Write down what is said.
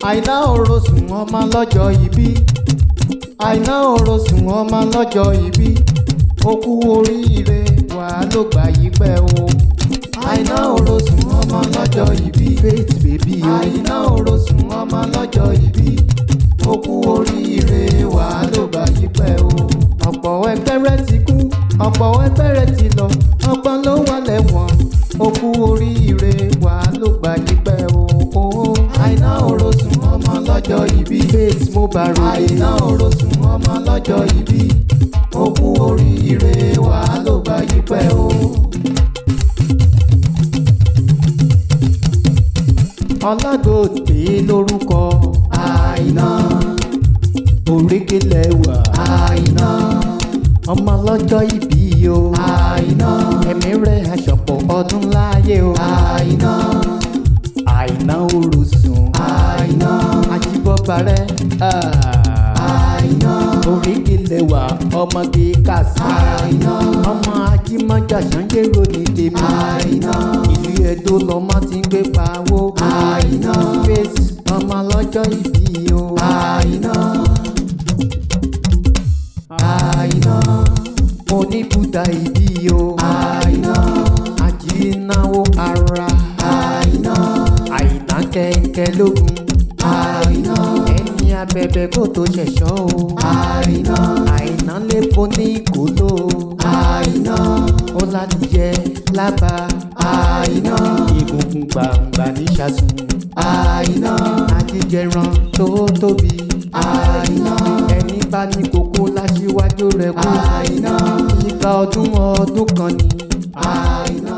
Àìná Orosùn ọmọ lọ́jọ́ ìbí. Àìná Orosùn ọmọ lọ́jọ́ ìbí. Ó kú oríire wà ló gbà yí pẹ́ o. Àìná Orosùn ọmọ lọ́jọ́ ìbí. Faith baby o. Àìná Orosùn ọmọ lọ́jọ́ ìbí. Ó kú oríire wà ló gbà yí pẹ́ o. Ọ̀pọ̀ ẹgbẹ́ rẹ̀ ti kú, ọ̀pọ̀ ẹgbẹ́ rẹ̀ ti lọ, ọ̀pọ̀ ló wà lẹ́wọ̀n. Ó kú oríire wà ló gbà yí pẹ́ o. Àìná Orosùn ọmọ lọ́jọ́ ìbí. Faith mo bá rò. Àìná Orosùn ọmọ lọ́jọ́ ìbí. Ó kú oríire wà ló gbà yí pẹ́ o. Ọlágòdé lórúkọ Àìná. Òrékelẹ̀ wà Àìná. Ọmọ lọ́jọ́ ìbí o Àìná. Ẹ̀mí rẹ̀ aṣọ̀pọ̀ ọdún láyé o Àìná. Àìná Orosùn Àìná. Ajíbọ́ba rẹ̀ Àìná. Òrékelẹ̀ wà ọmọge kàsí Àìná. Ọmọ ajímọ́jà ṣàǹgẹ̀rọ ní tèmi Àìná. Ìlú Ẹdó lọmọ ti ń gbé pawó Àìná. Faith ọmọ lọ́jọ́ ìbí o Àìná. Àìná oníbùdá ìbí o Àìná. Àjínáwó ara Àìná. Àìná kẹ̀kẹ́ lógun Àìná. Ẹni abẹ̀bẹ̀ kò tó ṣẹ̀ṣọ́ o Àìná. Àìná lépo ní ìkóló Àìná. Ó láti jẹ lába Àìná. Egungun gbàǹgbà ní ṣàṣùn Àìná. Àjíjẹran tó tóbi Àìná. Ẹni bá ní kókó láṣíwájú rẹ̀ kú Àìná. Ìgbà ọdún kan ni Àìná.